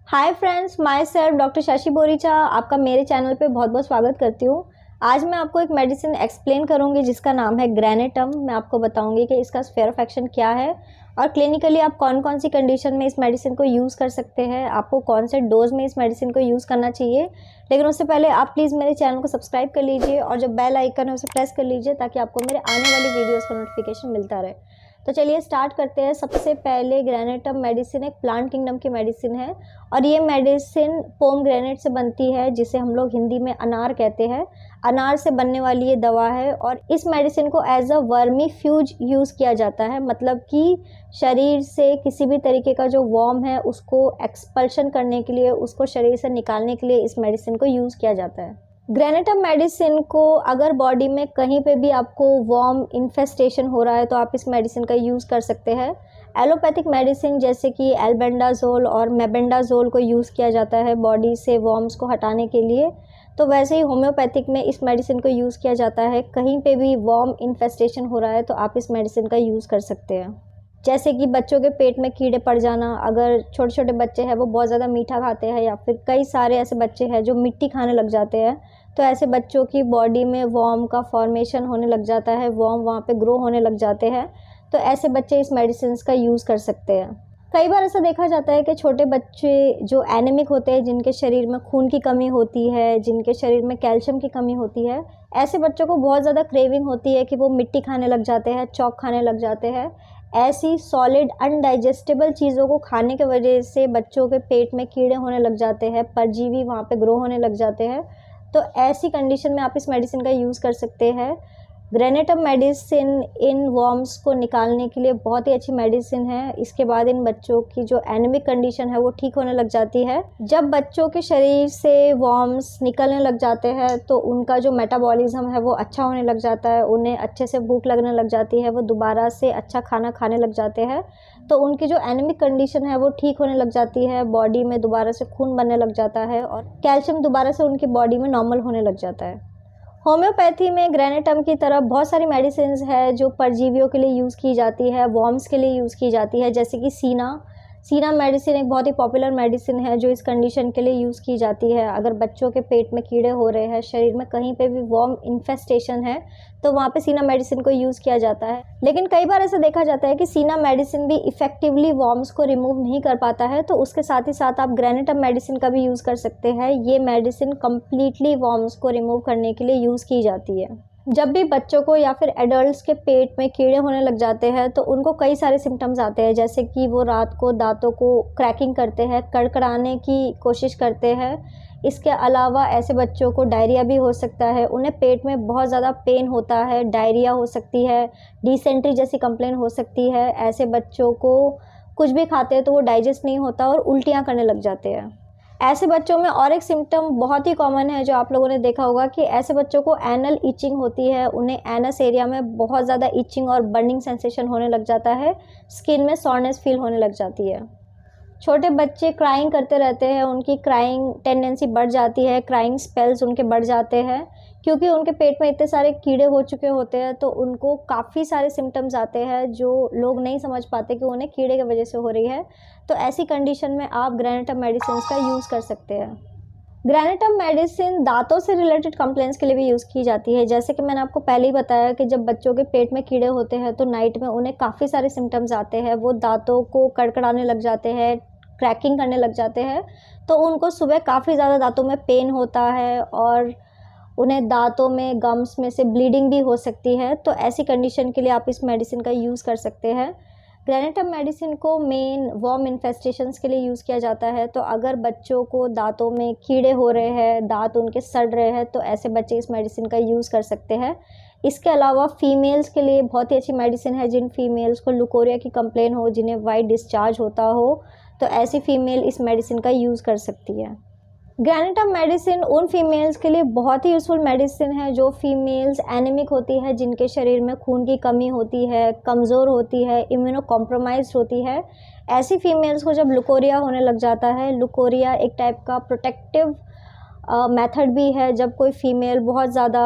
Hi friends, my self doctor Shashi Boricha आपका मेरे channel पे बहुत बहुत स्वागत करती हूँ। आज मैं आपको एक मेडिसिन एक्सप्लेन करूँगी जिसका नाम है ग्रेनेटम। मैं आपको बताऊँगी कि इसका स्फीयर ऑफ एक्शन क्या है और क्लिनिकली आप कौन कौन सी कंडीशन में इस मेडिसिन को यूज़ कर सकते हैं, आपको कौन से डोज में इस मेडिसिन को यूज़ करना चाहिए। लेकिन उससे पहले आप प्लीज़ मेरे चैनल को सब्सक्राइब कर लीजिए और जो बेल आइकन है उसे प्रेस कर लीजिए ताकि आपको मेरे आने वाली वीडियोज़ का नोटिफिकेशन मिलता रहे। तो चलिए स्टार्ट करते हैं। सबसे पहले ग्रेनेटम मेडिसिन एक प्लांट किंगडम की मेडिसिन है और ये मेडिसिन पोमग्रेनेट से बनती है जिसे हम लोग हिंदी में अनार कहते हैं। अनार से बनने वाली ये दवा है और इस मेडिसिन को as a vermifuge use किया जाता है, मतलब कि शरीर से किसी भी तरीके का जो वॉर्म है उसको एक्सपल्शन करने के लिए, उसको शरीर से निकालने के लिए इस मेडिसिन को यूज़ किया जाता है। ग्रेनेटम मेडिसिन को अगर बॉडी में कहीं पे भी आपको वॉर्म इन्फेस्टेशन हो रहा है तो आप इस मेडिसिन का यूज़ कर सकते हैं। एलोपैथिक मेडिसिन जैसे कि एल्बेंडाजोल और मेबेंडाजोल को यूज़ किया जाता है बॉडी से वॉर्म्स को हटाने के लिए, तो वैसे ही होम्योपैथिक में इस मेडिसिन को यूज़ किया जाता है। कहीं पे भी वॉर्म इन्फेस्टेशन हो रहा है तो आप इस मेडिसिन का यूज़ कर सकते हैं। जैसे कि बच्चों के पेट में कीड़े पड़ जाना, अगर छोटे छोटे बच्चे हैं वो बहुत ज़्यादा मीठा खाते हैं या फिर कई सारे ऐसे बच्चे हैं जो मिट्टी खाने लग जाते हैं, तो ऐसे बच्चों की बॉडी में वॉर्म का फॉर्मेशन होने लग जाता है, वॉर्म वहाँ पे ग्रो होने लग जाते हैं, तो ऐसे बच्चे इस मेडिसिन का यूज़ कर सकते हैं। कई बार ऐसा देखा जाता है कि छोटे बच्चे जो एनीमिक होते हैं, जिनके शरीर में खून की कमी होती है, जिनके शरीर में कैल्शियम की कमी होती है, ऐसे बच्चों को बहुत ज़्यादा क्रेविंग होती है कि वो मिट्टी खाने लग जाते हैं, चॉक खाने लग जाते हैं। ऐसी सॉलिड अनडाइजेस्टेबल चीज़ों को खाने की वजह से बच्चों के पेट में कीड़े होने लग जाते हैं, परजीवी वहाँ पे ग्रो होने लग जाते हैं, तो ऐसी कंडीशन में आप इस मेडिसिन का यूज़ कर सकते हैं। ग्रेनेटम मेडिसिन इन वॉर्म्स को निकालने के लिए बहुत ही अच्छी मेडिसिन है। इसके बाद इन बच्चों की जो एनीमिक कंडीशन है वो ठीक होने लग जाती है। जब बच्चों के शरीर से वॉर्म्स निकलने लग जाते हैं तो उनका जो मेटाबॉलिज्म है वो अच्छा होने लग जाता है, उन्हें अच्छे से भूख लगने लग जाती है, वो दोबारा से अच्छा खाना खाने लग जाते हैं, तो उनकी जो एनीमिक कंडीशन है वो ठीक होने लग जाती है, बॉडी में दोबारा से खून बनने लग जाता है और कैल्शियम दोबारा से उनकी बॉडी में नॉर्मल होने लग जाता है। होम्योपैथी में ग्रेनेटम की तरह बहुत सारी मेडिसिन्स है जो परजीवियों के लिए यूज़ की जाती है, वॉर्म्स के लिए यूज़ की जाती है, जैसे कि सीना मेडिसिन एक बहुत ही पॉपुलर मेडिसिन है जो इस कंडीशन के लिए यूज़ की जाती है। अगर बच्चों के पेट में कीड़े हो रहे हैं, शरीर में कहीं पे भी वॉर्म इन्फेस्टेशन है, तो वहाँ पे सीना मेडिसिन को यूज़ किया जाता है। लेकिन कई बार ऐसा देखा जाता है कि सीना मेडिसिन भी इफेक्टिवली वॉर्म्स को रिमूव नहीं कर पाता है, तो उसके साथ ही साथ आप ग्रेनेटम मेडिसिन का भी यूज़ कर सकते हैं। ये मेडिसिन कम्प्लीटली वॉर्म्स को रिमूव करने के लिए यूज़ की जाती है। जब भी बच्चों को या फिर एडल्ट्स के पेट में कीड़े होने लग जाते हैं तो उनको कई सारे सिम्टम्स आते हैं, जैसे कि वो रात को दांतों को क्रैकिंग करते हैं, कड़कड़ाने की कोशिश करते हैं। इसके अलावा ऐसे बच्चों को डायरिया भी हो सकता है, उन्हें पेट में बहुत ज़्यादा पेन होता है, डायरिया हो सकती है, डिसेंट्री जैसी कंप्लेन हो सकती है। ऐसे बच्चों को कुछ भी खाते हैं तो वो डाइजेस्ट नहीं होता और उल्टियाँ करने लग जाते हैं। ऐसे बच्चों में और एक सिम्टम बहुत ही कॉमन है जो आप लोगों ने देखा होगा कि ऐसे बच्चों को एनल इचिंग होती है, उन्हें एनस एरिया में बहुत ज़्यादा इचिंग और बर्निंग सेंसेशन होने लग जाता है, स्किन में सॉरनेस फील होने लग जाती है। छोटे बच्चे क्राइंग करते रहते हैं, उनकी क्राइंग टेंडेंसी बढ़ जाती है, क्राइंग स्पेल्स उनके बढ़ जाते हैं, क्योंकि उनके पेट में इतने सारे कीड़े हो चुके होते हैं, तो उनको काफ़ी सारे सिम्टम्स आते हैं जो लोग नहीं समझ पाते कि उन्हें कीड़े की वजह से हो रही है। तो ऐसी कंडीशन में आप ग्रेनेटम मेडिसिन का यूज़ कर सकते हैं। ग्रेनेटम मेडिसिन दांतों से रिलेटेड कंप्लेंट्स के लिए भी यूज़ की जाती है। जैसे कि मैंने आपको पहले ही बताया कि जब बच्चों के पेट में कीड़े होते हैं तो नाइट में उन्हें काफ़ी सारे सिम्टम्स आते हैं, वो दांतों को कड़कड़ाने लग जाते हैं, क्रैकिंग करने लग जाते हैं, तो उनको सुबह काफ़ी ज़्यादा दांतों में पेन होता है और उन्हें दांतों में गम्स में से ब्लीडिंग भी हो सकती है। तो ऐसी कंडीशन के लिए आप इस मेडिसिन का यूज़ कर सकते हैं। ग्रेनेटम मेडिसिन को मेन वॉर्म इन्फेस्टेशंस के लिए यूज़ किया जाता है, तो अगर बच्चों को दांतों में कीड़े हो रहे हैं, दांत उनके सड़ रहे हैं, तो ऐसे बच्चे इस मेडिसिन का यूज़ कर सकते हैं। इसके अलावा फीमेल्स के लिए बहुत ही अच्छी मेडिसिन है, जिन फीमेल्स को लुकोरिया की कंप्लेन हो, जिन्हें वाइट डिस्चार्ज होता हो, तो ऐसी फीमेल इस मेडिसिन का यूज़ कर सकती है। ग्रेनेटम मेडिसिन उन फीमेल्स के लिए बहुत ही यूज़फुल मेडिसिन है जो फीमेल्स एनीमिक होती है, जिनके शरीर में खून की कमी होती है, कमज़ोर होती है, इम्यूनो कॉम्प्रोमाइज़ होती है। ऐसी फीमेल्स को जब लुकोरिया होने लग जाता है, लुकोरिया एक टाइप का प्रोटेक्टिव मेथड भी है। जब कोई फीमेल बहुत ज़्यादा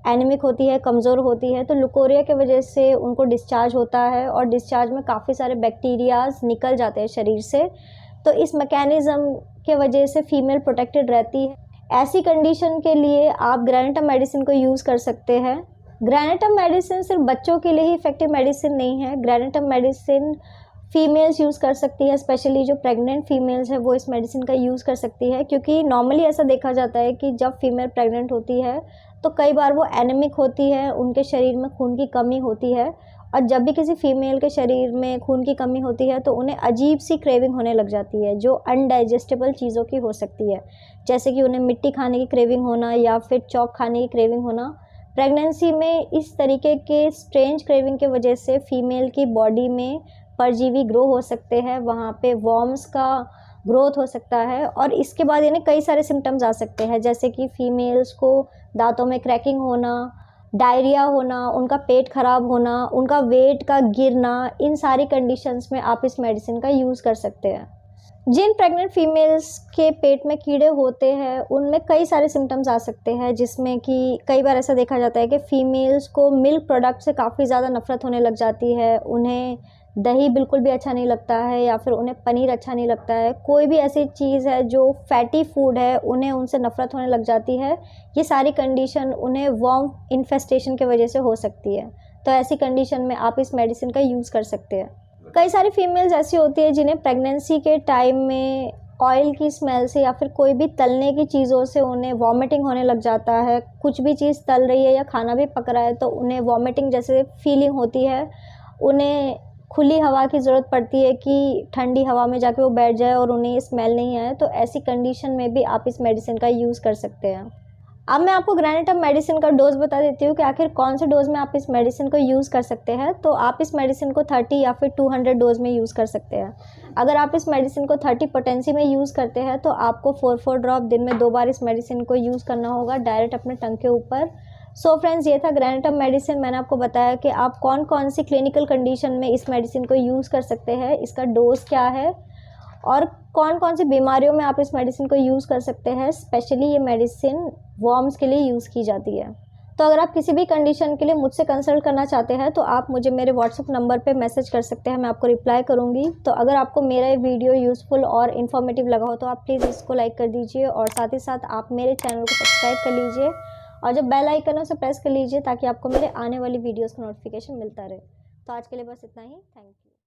एनीमिक होती है, कमज़ोर होती है, तो लुकोरिया की वजह से उनको डिस्चार्ज होता है और डिस्चार्ज में काफ़ी सारे बैक्टीरियाज निकल जाते हैं शरीर से। तो इस मैकेनिज़्म के वजह से फीमेल प्रोटेक्टेड रहती है। ऐसी कंडीशन के लिए आप ग्रेनेटम मेडिसिन को यूज़ कर सकते हैं। ग्रेनेटम मेडिसिन सिर्फ बच्चों के लिए ही इफेक्टिव मेडिसिन नहीं है। ग्रेनेटम मेडिसिन फीमेल्स यूज़ कर सकती है, स्पेशली जो प्रेग्नेंट फीमेल्स है वो इस मेडिसिन का यूज़ कर सकती है, क्योंकि नॉर्मली ऐसा देखा जाता है कि जब फीमेल प्रेग्नेंट होती है तो कई बार वो एनीमिक होती है, उनके शरीर में खून की कमी होती है, और जब भी किसी फीमेल के शरीर में खून की कमी होती है तो उन्हें अजीब सी क्रेविंग होने लग जाती है, जो अनडाइजेस्टेबल चीज़ों की हो सकती है, जैसे कि उन्हें मिट्टी खाने की क्रेविंग होना या फिर चॉक खाने की क्रेविंग होना। प्रेगनेंसी में इस तरीके के स्ट्रेंज क्रेविंग की वजह से फीमेल की बॉडी में परजीवी ग्रो हो सकते हैं, वहाँ पे वॉर्म्स का ग्रोथ हो सकता है, और इसके बाद इन्हें कई सारे सिम्टम्स आ सकते हैं, जैसे कि फीमेल्स को दांतों में क्रैकिंग होना, डायरिया होना, उनका पेट खराब होना, उनका वेट का गिरना। इन सारी कंडीशंस में आप इस मेडिसिन का यूज़ कर सकते हैं। जिन प्रेग्नेंट फीमेल्स के पेट में कीड़े होते हैं उनमें कई सारे सिम्टम्स आ सकते हैं, जिसमें कि कई बार ऐसा देखा जाता है कि फ़ीमेल्स को मिल्क प्रोडक्ट से काफ़ी ज़्यादा नफ़रत होने लग जाती है, उन्हें दही बिल्कुल भी अच्छा नहीं लगता है या फिर उन्हें पनीर अच्छा नहीं लगता है। कोई भी ऐसी चीज़ है जो फैटी फूड है उन्हें उनसे नफ़रत होने लग जाती है। ये सारी कंडीशन उन्हें वर्म इन्फेस्टेशन की वजह से हो सकती है। तो ऐसी कंडीशन में आप इस मेडिसिन का यूज़ कर सकते हैं। कई सारी फीमेल्स ऐसी होती है जिन्हें प्रेगनेंसी के टाइम में ऑयल की स्मेल से या फिर कोई भी तलने की चीज़ों से उन्हें वॉमिटिंग होने लग जाता है। कुछ भी चीज़ तल रही है या खाना भी पक रहा है तो उन्हें वॉमिटिंग जैसे फीलिंग होती है। उन्हें खुली हवा की ज़रूरत पड़ती है कि ठंडी हवा में जाके वो बैठ जाए और उन्हें ये स्मेल नहीं आए। तो ऐसी कंडीशन में भी आप इस मेडिसिन का यूज़ कर सकते हैं। अब मैं आपको ग्रेनेटम मेडिसिन का डोज बता देती हूँ कि आखिर कौन से डोज में आप इस मेडिसिन को यूज़ कर सकते हैं। तो आप इस मेडिसिन को 30 या फिर 200 डोज में यूज़ कर सकते हैं। अगर आप इस मेडिसिन को 30 पोटेंसी में यूज़ करते हैं तो आपको 4 ड्रॉप दिन में 2 बार इस मेडिसिन को यूज़ करना होगा डायरेक्ट अपने टंग के ऊपर। सो फ्रेंड्स, ये था ग्रेनेटम मेडिसिन। मैंने आपको बताया कि आप कौन कौन सी क्लिनिकल कंडीशन में इस मेडिसिन को यूज़ कर सकते हैं, इसका डोज क्या है और कौन कौन सी बीमारियों में आप इस मेडिसिन को यूज़ कर सकते हैं। स्पेशली ये मेडिसिन वॉर्म्स के लिए यूज़ की जाती है। तो अगर आप किसी भी कंडीशन के लिए मुझसे कंसल्ट करना चाहते हैं तो आप मुझे मेरे व्हाट्सएप नंबर पे मैसेज कर सकते हैं, मैं आपको रिप्लाई करूँगी। तो अगर आपको मेरा ये वीडियो यूज़फुल और इन्फॉर्मेटिव लगा हो तो आप प्लीज़ इसको लाइक कर दीजिए और साथ ही साथ आप मेरे चैनल को सब्सक्राइब कर लीजिए और जो बेल आइकन है उसे प्रेस कर लीजिए ताकि आपको मेरे आने वाली वीडियोज़ का नोटिफिकेशन मिलता रहे। तो आज के लिए बस इतना ही। Thank you.